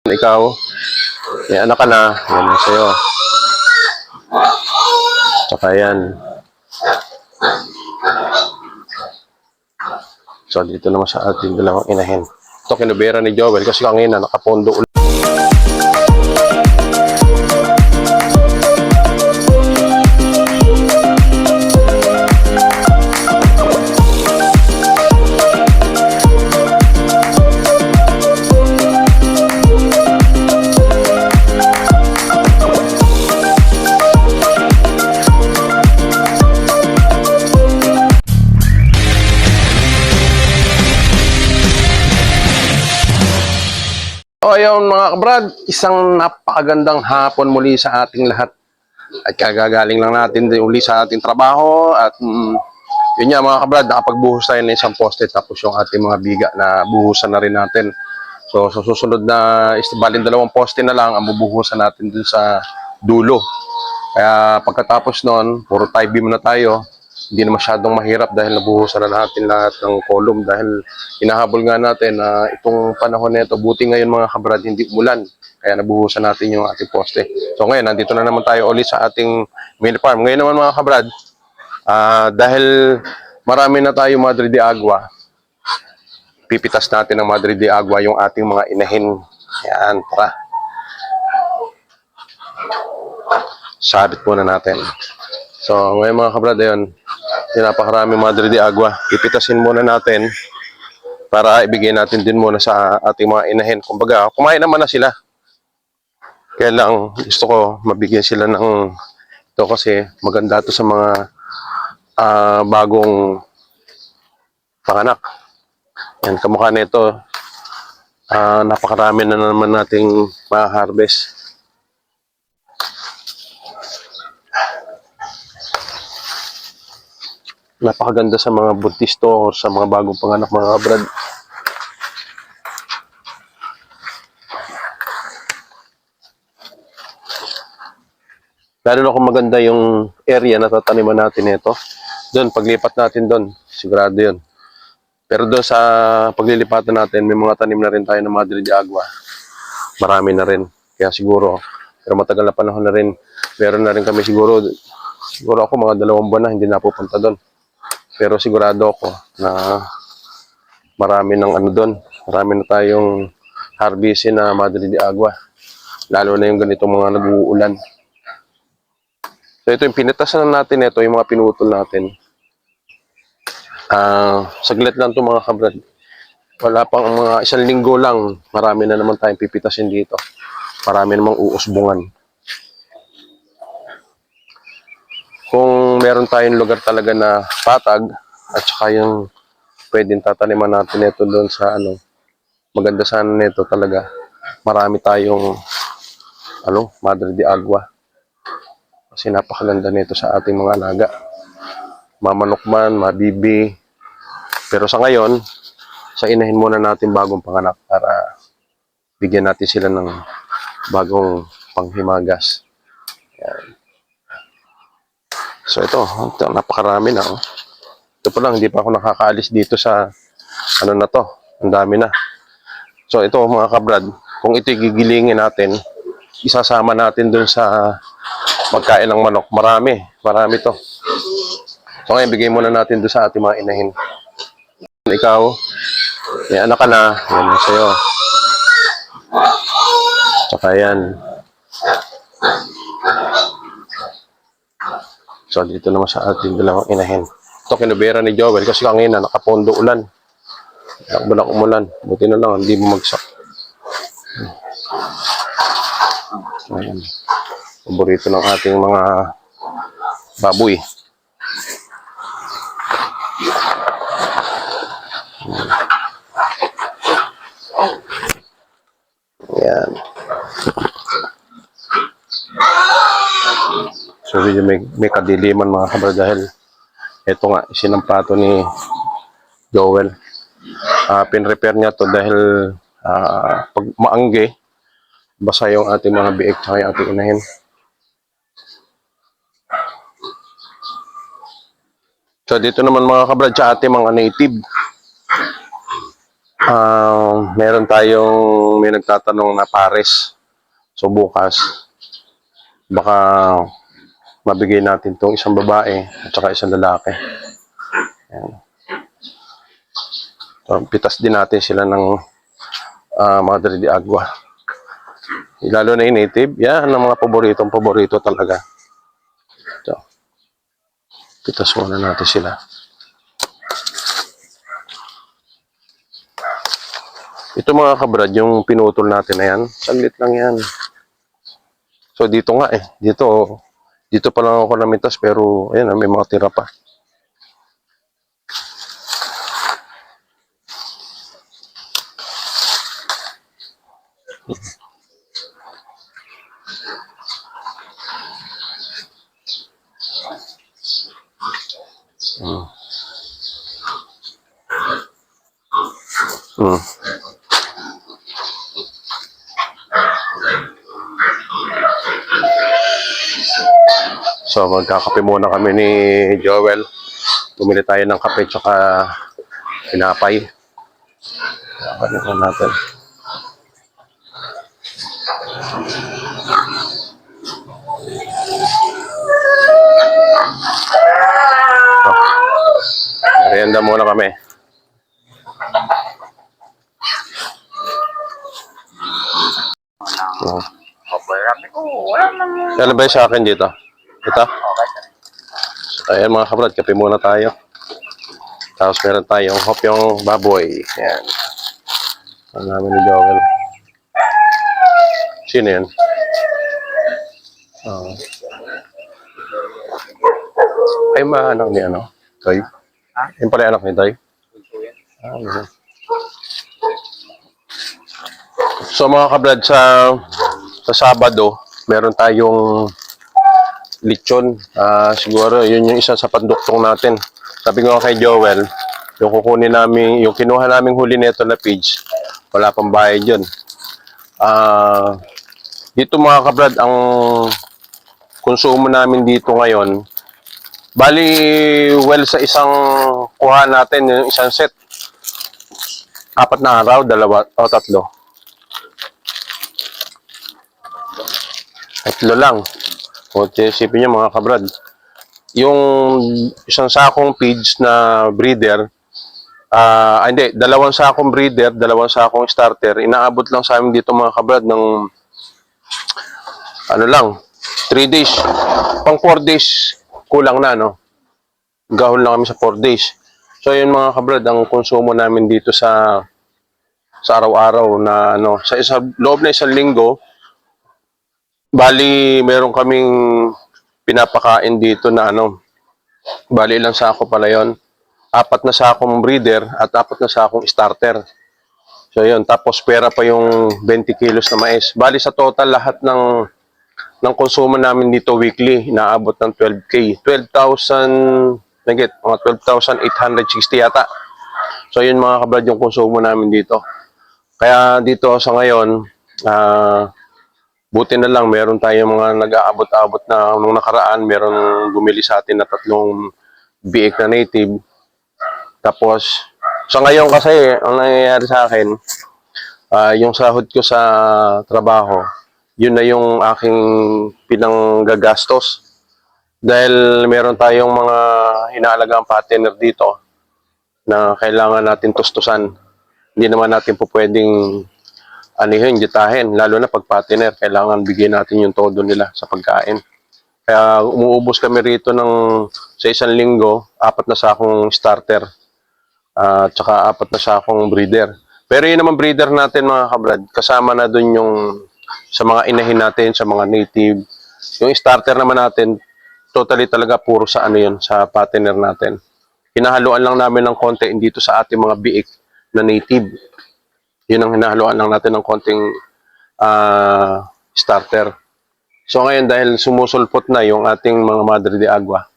Ikaw, may anak ka na, yan na sa'yo. Tsaka yan. So, dito naman sa ating dalawang inahin. Ito, kinubera ni Joel kasi kanina nakapondo ulit. So ayun mga kabrad, isang napakagandang hapon muli sa ating lahat. At kagagaling lang natin din uli sa ating trabaho. At yun nga mga kabrad, nakapagbuhos tayo ng isang poste tapos yung ating mga biga na buhusan na rin natin. So sa susunod na balin dalawang poste na lang ang bubuhusan natin dun sa dulo. Kaya pagkatapos nun, puro tie beam na tayo. Hindi na masyadong mahirap dahil nabuhusan na natin lahat ng column dahil hinahabol nga natin na itong panahon na ito, buti ngayon mga kabrad, hindi umulan. Kaya nabuhusan natin yung ating poste. So ngayon, nandito na naman tayo ulit sa ating mini farm. Ngayon naman mga kabrad, dahil marami na tayo Madre de Agua, pipitas natin ng Madre de Agua yung ating mga inahin. Yan, tara. Sabit muna natin. So ngayon mga kabrad, ayun, napakarami Madre de Agua. Pipitasin muna natin para ibigay natin din muna sa ating mga inahin. Kumbaga, kumain naman na sila. Kaya lang gusto ko mabigyan sila ng ito kasi maganda to sa mga bagong panganak. Yan, kamukha nito. Napakarami na naman nating ma-harvest. Napakaganda sa mga buntis to or sa mga bagong panganak mga kabrad. Lalo na kung maganda yung area na tataniman natin ito. Doon, paglipat natin doon, sigurado yun. Pero doon sa paglilipatan natin, may mga tanim na rin tayo ng Madre de Agua. Marami na rin. Kaya siguro, pero matagal na panahon na rin, meron na rin kami siguro ako mga 2 buwan na hindi napupunta doon. Pero sigurado ako na marami ng ano doon. Marami na tayong harvestin na Madre de Agua. Lalo na yung ganitong mga nag-uulan. So ito yung pinitasan natin ito, yung mga pinutol natin. Saglit lang ito mga kabrad. Wala pang mga 1 linggo lang, marami na naman tayong pipitasin dito. Marami namang uusbungan. Kung meron tayong lugar talaga na patag at saka yung pwedeng tataniman natin ito doon sa maganda sana nito talaga. Marami tayong Madre de Agua. Kasi napakaganda nito sa ating mga alaga. Mamanok man, mabibi. Pero sa ngayon, sa inahin muna natin bagong panganak para bigyan natin sila ng bagong panghimagas. Yan. So ito napakarami na. Ito pa lang, hindi pa ako nakakaalis dito sa na to. Ang dami na. So ito mga kabrad, kung ito gigilingin natin, isasama natin dun sa magkain ng manok. Marami to. So ngayon, bigay muna natin dun sa ating mga inahin. Ikaw, may anak ka na, yan na sa'yo. Tsaka yan. So dito naman sa ating dalawang inahin. Ito, kinubera ni Joel kasi kanina nakapondo ulan. Nakabulak umulan. Buti na lang, hindi bumagsak. Ayan. Paborito ng ating mga baboy. Ayan. So may kadiliman mga kabrad dahil ito nga, sinamprato ni Joel. Pin-repair niya to dahil pag maangge, basa yung ating mga biik tsaka yung ating inahin. So dito naman mga kabrad sa ating mga native. Meron tayong may nagtatanong na pares. So bukas, baka mabigay natin tong isang babae at saka isang lalaki. Ayan. So, pitas din natin sila ng Madre de Agua. Lalo na yung native, yan ang mga paborito talaga. So, pitas muna natin sila. Ito mga kabrad, yung pinutol natin na yan, saglit lang yan. So dito nga dito pa lang ako namitas pero ayan, may mga tira pa. Hmm. So magkakape muna kami ni Joel. Bumili tayo ng kape tsaka tinapay. Kapanin natin. Merienda muna kami. Oh. Kailan ba sa akin dito? Ito? So, ayan mga kabrad, kape muna tayo. Tapos meron tayong hopyong baboy. Ayan. Ang namin ni Joel. Sino yan? Oh. Ay, anak ni ano? Toy? Yung pala anak ni Toy? Okay. So mga kabrad, sa Sabado, meron tayong lechon. Siguro yun yung isa sa panduktong natin. Sabi ko kay Joel, yung kukunin namin, yung kinuha naming huli nito na page, wala pang bayad yun. Dito mga kabrad, ang konsumo namin dito ngayon, bali well sa isang kuha natin, yung isang set, 4 na araw, 2 o 3. 3 lang. O isipin nyo mga kabrad, yung isang sakong pigs na breeder, hindi, 2 sakong breeder, 2 sakong starter, inaabot lang sa amin dito mga kabrad ng ano lang, 3 days. Pang 4 days, kulang na, no? Gahol na kami sa 4 days. So, yun mga kabrad, ang konsumo namin dito sa araw-araw na, ano, sa loob na isang linggo, bali, meron kaming pinapakain dito na, ano, bali ilang sako pala yun. 4 na sakong breeder at 4 na sakong starter. So, yun. Tapos, pera pa yung 20 kilos na mais. Bali, sa total, lahat ng konsumo namin dito weekly, inaabot ng 12K. 12,000, mga 12,860 yata. So, yun mga kabrad yung konsumo namin dito. Kaya dito sa ngayon, buti na lang, meron tayong mga nag-aabot-abot na nung nakaraan, meron bumili sa atin na 3 biik na native. Tapos, sa ngayon kasi, ang nangyayari sa akin, yung sahod ko sa trabaho, yun na yung aking pinanggagastos. Dahil meron tayong mga inaalagang partner dito na kailangan natin tustusan. Hindi naman natin po pwedeng anihin, jetahin. Lalo na pag partner, kailangan bigyan natin yung todo nila sa pagkain. Kaya umuubos kami rito sa isang linggo, 4 na sakong starter. At saka 4 na sakong breeder. Pero yun naman breeder natin mga kabrad, kasama na dun yung sa mga inahin natin, sa mga native. Yung starter naman natin, totally talaga puro sa ano yun, sa partner natin. Hinahaluan lang namin ng konti dito sa ating mga biik na native. Yun ang hinahaluan lang natin ng konting starter. So ngayon dahil sumusulpot na yung ating mga Madre de Agua,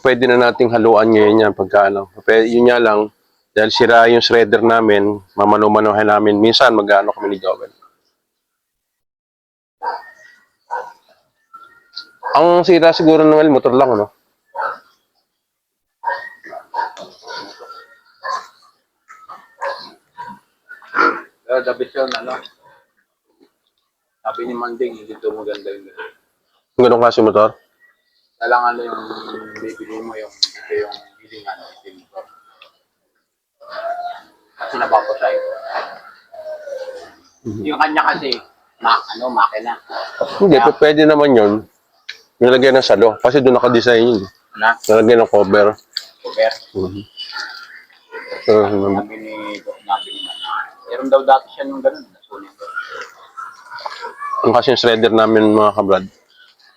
pwede na nating haluan ngayon yan pagka ano. Yun nga lang, dahil sira yung shredder namin, mamano-manohan namin. Minsan mag-ano kami ni Joel. Ang sira siguro ng motor lang, ano? Pero the best yun, ano, sabi ni Manding, hindi ito maganda yung gano'n. Ganong klase motor? Kailangan yung bibili mo yung ito yung hilingan ng itim motor. Kasi nababasay. Yung kanya kasi, makina. Hindi, pwede naman yun. Nilagyan ng salo. Kasi doon naka-design yun. Na, Nilagyan ng cover. cover. So, Sabi ni Man. Meron daw dati siya nung gano'n. Nasulit ko. ang kasing shredder namin mga kabrad,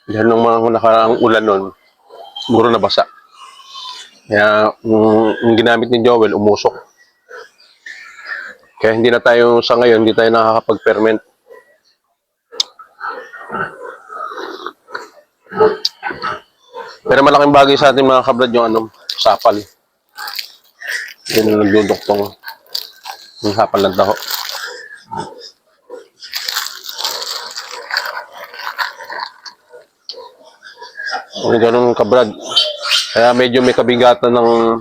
dahil nung mga nakaraang ulan nun, siguro nabasa. Kaya, yung ginamit ni Joel, umusok. Kaya hindi na tayo, sa ngayon, hindi tayo nakakapag-ferment. Pero malaking bagay sa ating mga kabrad yung sapal. Yun yung nagduduktong yung sapal ng taho. Ganun kabrad. Kaya medyo may kabigatan ng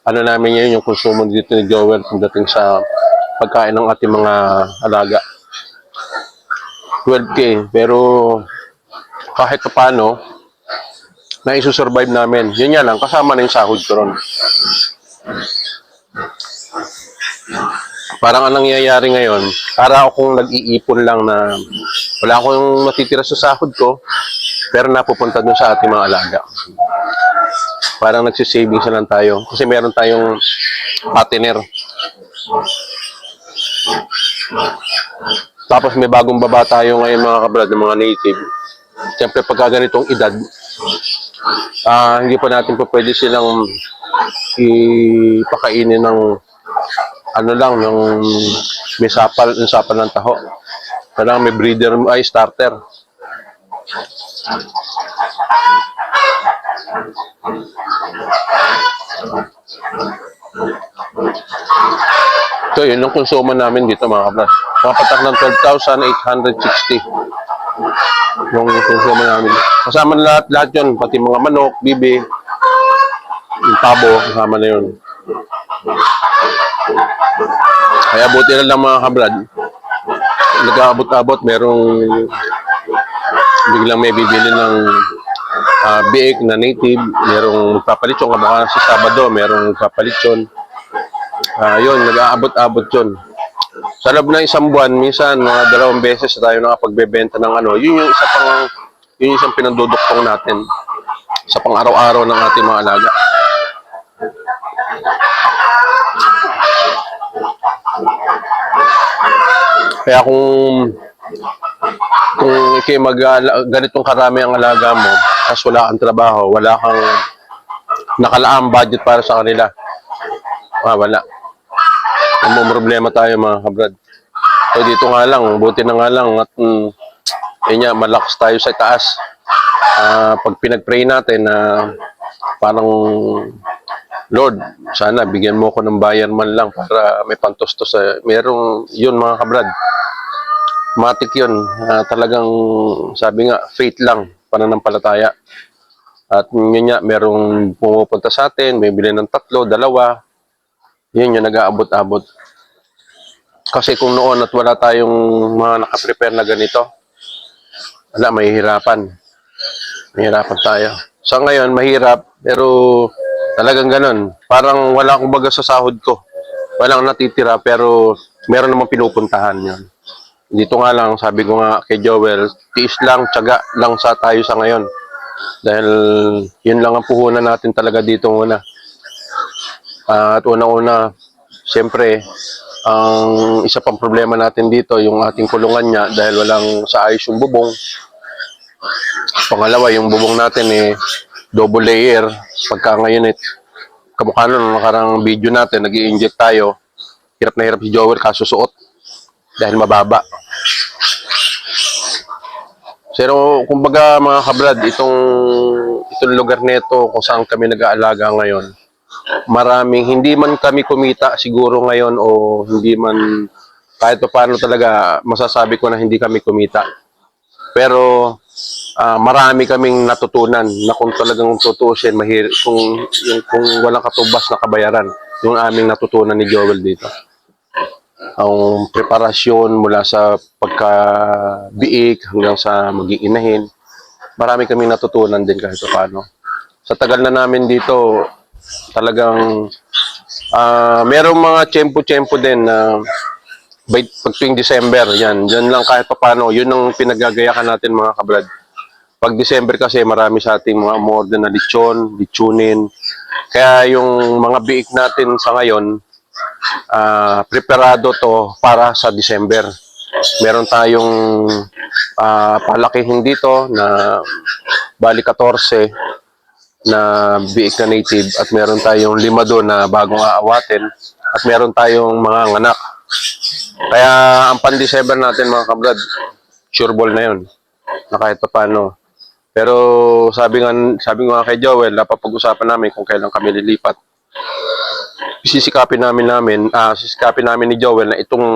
namin ngayon yung konsumo dito ni Joel pagdating sa pagkain ng ating mga alaga. 12K. Pero kahit paano, na isusurvive namin. Yun nga lang, kasama na yung sahod ko ron. Parang ang nangyayari ngayon, para akong nag-iipon lang na wala akong matitira sa sahod ko, pero napupunta dun sa ating mga alaga. Parang nagsisavings na lang tayo. Kasi meron tayong partner. Tapos may bagong baba tayo ngayon mga kabrad, ng mga native. Siyempre pagka ganitong edad, hindi pa natin pa pwede silang ipakainin ng yung may sapal ng taho. Kailangan may breeder ay starter. So yun yung konsumo namin dito mga kabrad. Mga patak ng 12,860 yung konsumo namin. Kasama na lahat yun, pati mga manok, bibi, yung pabo, kasama na yun. Kaya buti na lang mga kabrad, nag-aabot-abot, merong biglang may bibili ng biik na native, merong magpapalitsyon, kamukha sa Sabado, merong magpapalitsyon. Yun, nag-aabot-abot yun. Sa loob ng isang buwan, minsan mga 2 beses tayo nakapagbebenta ng yun yung isang pinanduduktong natin sa pang-araw-araw ng ating mga alaga. Kaya kung ikay ganitong karami ang alaga mo, tapos wala kang trabaho, wala kang nakalaang budget para sa kanila, wala. May problema tayo mga kabrad. So dito nga lang, buti na nga lang at malakas tayo sa taas. Pag pinag-pray natin na parang Lord, sana bigyan mo ko ng bayan man lang para may pantustos sa merong yun mga kabrad. Matik yun. Talagang sabi nga, faith lang, pananampalataya. At yun nga, merong pumupunta sa atin, may bili ng 3, 2, yun yung nag-aabot-abot. Kasi kung noon at wala tayong mga nakaprepare na ganito, wala, mahihirapan. Mahirapan tayo. So ngayon, mahirap, pero talagang ganun. Parang wala akong baga sa sahod ko. Walang natitira, pero meron namang pinupuntahan yun. Dito nga lang, sabi ko nga kay Joel, tiis lang, tiyaga lang tayo sa ngayon. Dahil yun lang ang puhunan natin talaga dito muna. At unang-una, siyempre, ang isa pang problema natin dito, yung ating kulungan niya dahil walang sa ayos yung bubong. Pangalawa, yung bubong natin double layer. Pagka ngayon kamukha nun, nakarang video natin, nag-i-inject tayo. Hirap na hirap si Joel kasusuot dahil mababa. Pero kumbaga mga kabrad, itong lugar nito kung saan kami nag-aalaga ngayon, maraming hindi man kami kumita siguro ngayon o hindi man kahit pa paano talaga masasabi ko na hindi kami kumita. Pero marami kaming natutunan na kung talagang tutuusin kung walang katubas na kabayaran yung aming natutunan ni Joel dito. ang preparasyon mula sa pagkabiik hanggang sa maging inahin. Marami kami natutunan din kahit paano. Sa tagal na namin dito, talagang merong mga tiyempo-tiyempo din na pag tuwing December, yan lang kahit paano, yun ang pinagagayakan natin mga kabrad. Pag December kasi marami sa ating mga umorder na lechon, lechonin. Kaya yung mga biik natin sa ngayon, preparado to para sa December. Meron tayong palakihin dito na bali 14 na biik na native at meron tayong 5 doon na bagong aawatin at meron tayong mga anak. Kaya ang pan-December natin mga kabrad, sure ball na yun na kahit pa paano. Pero sabi nga kay Joel, napapag-usapan namin kung kailan kami lilipat. Sisikapin namin ni Joel na itong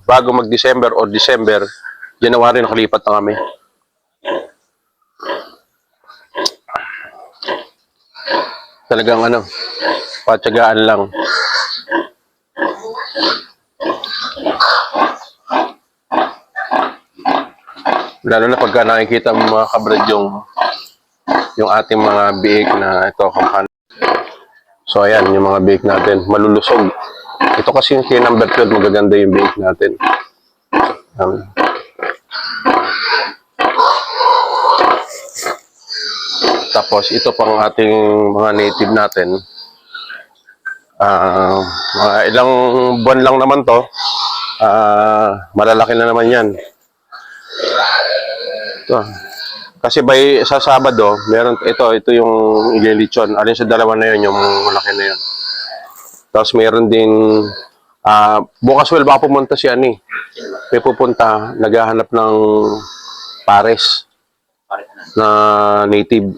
bago mag-December or December, January nakalipat na kami. Talagang patyagaan lang. Lalo na pagka nakikita mo mga kabrad yung ating mga biik na ito, kampan. So ayan, yung mga biik natin, malulusog. Ito kasi yung kay number 12, magaganda yung biik natin. Tapos ito pang ating mga native natin. Mga ilang buwan lang naman to. Malalaki na naman yan. Ito. Kasi sa Sabado, meron ito yung ililichon. Alin sa dalawa na yun, yung malaki na yun. Tapos meron din bukas baka pumunta si Ani. May pupunta, naghahanap ng pares na native.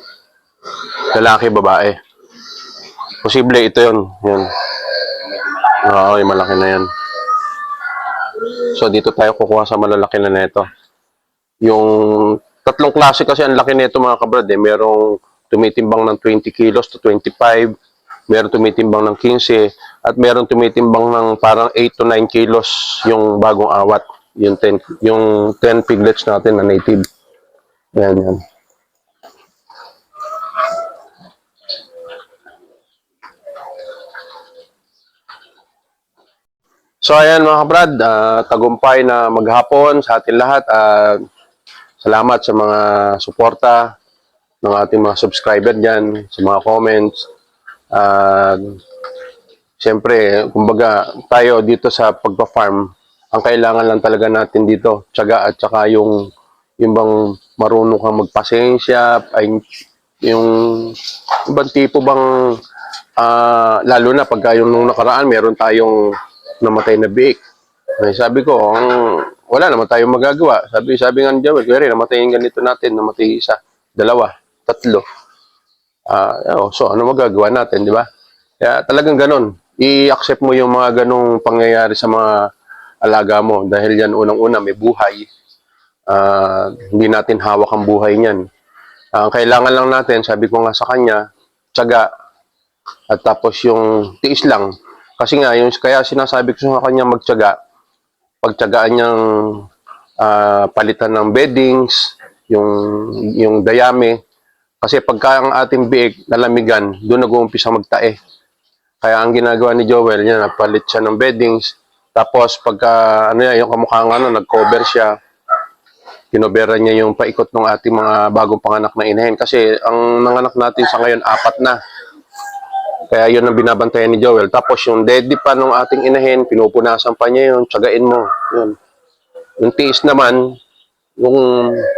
Lalaki, babae. Posible ito yun. Yan. Oo, yung malaki na yan. So dito tayo kukuha sa malalaki na neto. Yung tatlong klase kasi ang laki nito mga kabrad merong tumitimbang ng 20 kilos to 25, meron tumitimbang ng 15, at meron tumitimbang ng parang 8 to 9 kilos yung bagong awat, yung 10 piglets natin na native. Yan. So ayan mga kabrad, tagumpay na maghapon sa ating lahat. Salamat sa mga suporta ng ating mga subscriber dyan, sa mga comments. Siyempre, kumbaga, tayo dito sa pagpa-farm, ang kailangan lang talaga natin dito, tiyaga at saka yung bang marunong kang magpasensya, ay yung ibang tipo bang, lalo na pagka yung nung nakaraan, meron tayong namatay na biik. Sabi ko, wala naman tayong magagawa. Sabi nga ni Joel, kaya rin, namatay yung ganito natin, namatay isa, dalawa, tatlo. So, ano magagawa natin, di ba? Kaya talagang ganun. I-accept mo yung mga ganung pangyayari sa mga alaga mo. Dahil yan, unang-una, may buhay. Hindi natin hawak ang buhay niyan. Ang kailangan lang natin, sabi ko nga sa kanya, tiyaga. At tapos yung tiis lang. Kasi nga, kaya sinasabi ko sa kanya magtiyaga, pagtiyagaan niyang palitan ng beddings, yung dayami. Kasi pagka ang ating biik nalamigan, doon nag-uumpisa magtae. Kaya ang ginagawa ni Joel, napalit siya ng beddings. Tapos pagka yung kamukha nag-cover siya, kinoberan niya yung paikot ng ating mga bagong panganak na inahin. Kasi ang nanganak natin sa ngayon, 4 na. Kaya yun ang binabantayan ni Joel. Tapos yung deadly pa ng ating inahin, pinupunasan pa niya yun, tsagain mo. Yun. Yung tiis naman, yung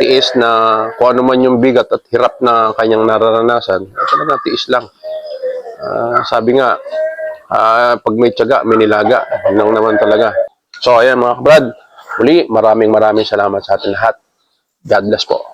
tiis na kung ano man yung bigat at hirap na kanyang nararanasan, talaga tiis lang. Sabi nga, pag may tiyaga, may nilaga. Yun lang naman talaga. So ayan mga kabrad, muli maraming salamat sa ating lahat. God bless po.